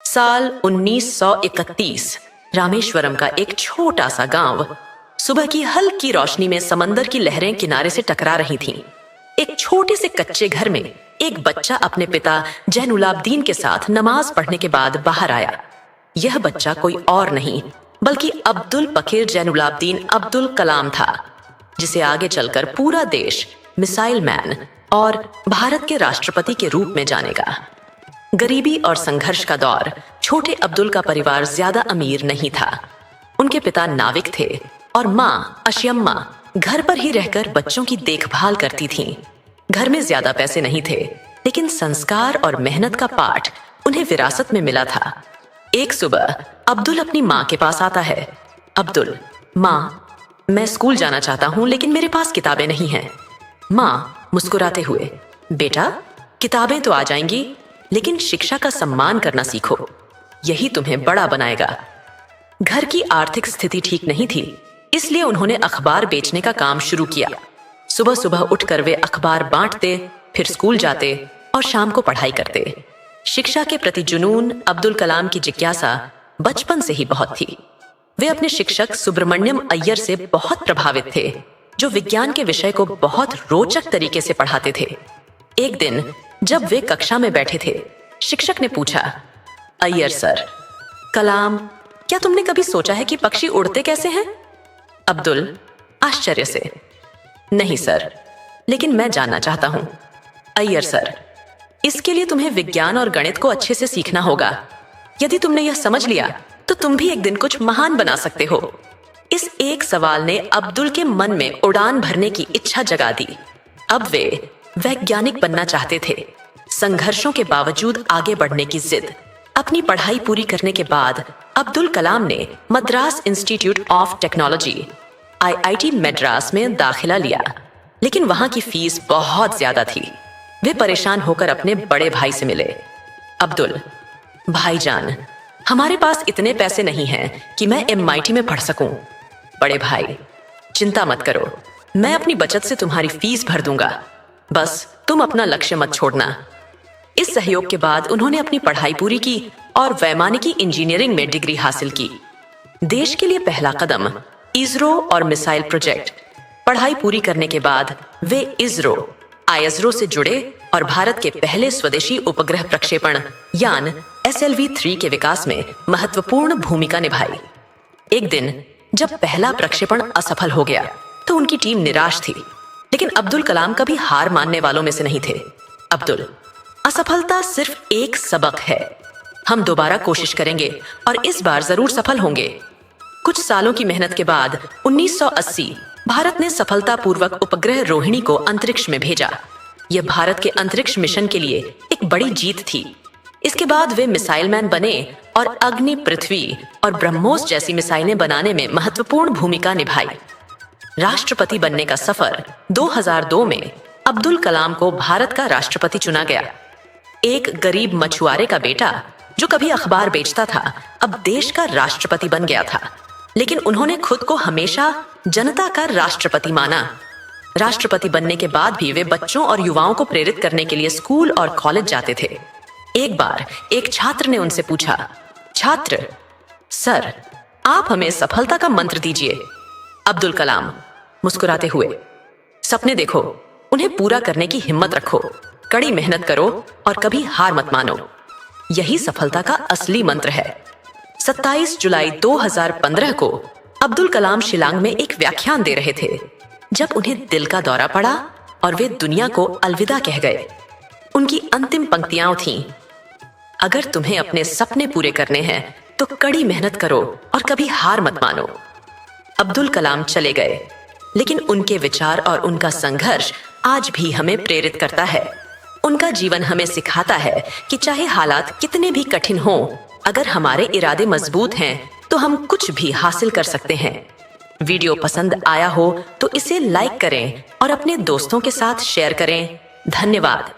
साल 1931 रामेश्वरम का एक छोटा सा गांव। सुबह की हल्की रोशनी में समंदर की लहरें किनारे से टकरा रही थीं। एक छोटे से कच्चे घर में एक बच्चा अपने पिता जैनुलाब्दीन के साथ नमाज पढ़ने के बाद बाहर आया। यह बच्चा कोई और नहीं बल्कि अब्दुल पकीर जैनुलाब्दीन अब्दुल कलाम था, जिसे आगे चलकर पूरा देश मिसाइल मैन और भारत के राष्ट्रपति के रूप में जानेगा। गरीबी और संघर्ष का दौर। छोटे अब्दुल का परिवार ज्यादा अमीर नहीं था। उनके पिता नाविक थे और माँ अशियम्मा घर पर ही रहकर बच्चों की देखभाल करती थीं। घर में ज्यादा पैसे नहीं थे, लेकिन संस्कार और मेहनत का पाठ उन्हें विरासत में मिला था। एक सुबह अब्दुल अपनी माँ के पास आता है। अब्दुल, माँ, मैं स्कूल जाना चाहता हूँ लेकिन मेरे पास किताबें नहीं हैं। माँ मुस्कुराते हुए, बेटा, किताबें तो आ जाएंगी, लेकिन शिक्षा का सम्मान करना सीखो, यही तुम्हें बड़ा बनाएगा। घर की आर्थिक स्थिति ठीक नहीं थी, इसलिए उन्होंने अखबार बेचने का काम शुरू किया। सुबह सुबह उठकर वे अखबार बांटते, फिर स्कूल जाते और शाम को पढ़ाई करते। शिक्षा के प्रति जुनून, अब्दुल कलाम की जिज्ञासा बचपन से ही बहुत थी। वे अपने शिक्षक सुब्रमण्यम अय्यर से बहुत प्रभावित थे, जो विज्ञान के विषय को बहुत रोचक तरीके से पढ़ाते थे। एक दिन जब वे कक्षा में बैठे थे, शिक्षक ने पूछा, अय्यर सर, कलाम, क्या तुमने कभी सोचा है कि पक्षी उड़ते कैसे हैं? अब्दुल आश्चर्य से, नहीं सर, लेकिन मैं जानना चाहता हूं। अय्यर सर, इसके लिए तुम्हें विज्ञान और गणित को अच्छे से सीखना होगा। यदि तुमने यह समझ लिया तो तुम भी एक दिन कुछ महान बना सकते हो। इस एक सवाल ने अब्दुल के मन में उड़ान भरने की इच्छा जगा दी। अब वे वैज्ञानिक बनना चाहते थे। संघर्षों के बावजूद आगे बढ़ने की जिद। अपनी पढ़ाई पूरी करने के बाद अब्दुल कलाम ने Madras institute of technology IIT Madras में दाखिला लिया, लेकिन वहां की फीस बहुत ज्यादा थी। वे परेशान होकर अपने बड़े भाई से मिले। अब्दुल, भाईजान, हमारे पास इतने पैसे नहीं हैं कि मैं MIT में पढ़ सकूं। बड़े भाई, चिंता मत करो, मैं अपनी बचत से तुम्हारी फीस भर दूंगा, बस तुम अपना लक्ष्य मत छोड़ना। इस सहयोग के बाद उन्होंने अपनी पढ़ाई पूरी की और वैमानिकी इंजीनियरिंग में डिग्री हासिल की। देश के लिए पहला कदम इसरो और मिसाइल प्रोजेक्ट। पढ़ाई पूरी करने के बाद वे ISRO से जुड़े और भारत के पहले स्वदेशी उपग्रह प्रक्षेपण यान SLV-3 के विकास में महत्वपूर्ण भूमिका निभाई। एक दिन जब पहला प्रक्षेपण असफल हो गया तो उनकी टीम निराश थी, लेकिन अब्दुल कलाम कभी हार मानने वालों में से नहीं थे। अब्दुल, असफलता सिर्फ एक सबक है, हम दोबारा कोशिश करेंगे और इस बार जरूर सफल होंगे। कुछ सालों की मेहनत के बाद 1980 भारत ने सफलतापूर्वक उपग्रह रोहिणी को अंतरिक्ष में भेजा। यह भारत के अंतरिक्ष मिशन के लिए एक बड़ी जीत थी। इसके बाद वे मिसाइल मैन बने और अग्नि, पृथ्वी और ब्रह्मोस जैसी मिसाइलें बनाने में महत्वपूर्ण भूमिका निभाई। राष्ट्रपति बनने का सफर 2002 में अब्दुल कलाम को भारत का राष्ट्रपति चुना गया। एक गरीब मछुआरे का बेटा जो कभी अखबार बेचता था, अब देश का राष्ट्रपति बन गया था, लेकिन उन्होंने खुद को हमेशा जनता का राष्ट्रपति माना। राष्ट्रपति बनने के बाद भी वे बच्चों और युवाओं को प्रेरित करने के लिए स्कूल और कॉलेज जाते थे। एक बार एक छात्र ने उनसे पूछा, छात्र, सर, आप हमें सफलता का मंत्र दीजिए। अब्दुल कलाम मुस्कुराते हुए, सपने देखो, उन्हें पूरा करने की हिम्मत रखो, कड़ी मेहनत करो और कभी हार मत मानो, यही सफलता का असली मंत्र है। 27 जुलाई 2015 को अब्दुल कलाम शिलांग में एक व्याख्यान दे रहे थे जब उन्हें दिल का दौरा पड़ा और वे दुनिया को अलविदा कह गए। उनकी अंतिम पंक्तियां थीं, अगर तुम्हें अपने सपने पूरे करने हैं तो कड़ी मेहनत करो और कभी हार मत मानो। अब्दुल कलाम चले गए, लेकिन उनके विचार और उनका संघर्ष आज भी हमें प्रेरित करता है। उनका जीवन हमें सिखाता है कि चाहे हालात कितने भी कठिन हों, अगर हमारे इरादे मजबूत हैं तो हम कुछ भी हासिल कर सकते हैं। वीडियो पसंद आया हो तो इसे लाइक करें और अपने दोस्तों के साथ शेयर करें। धन्यवाद।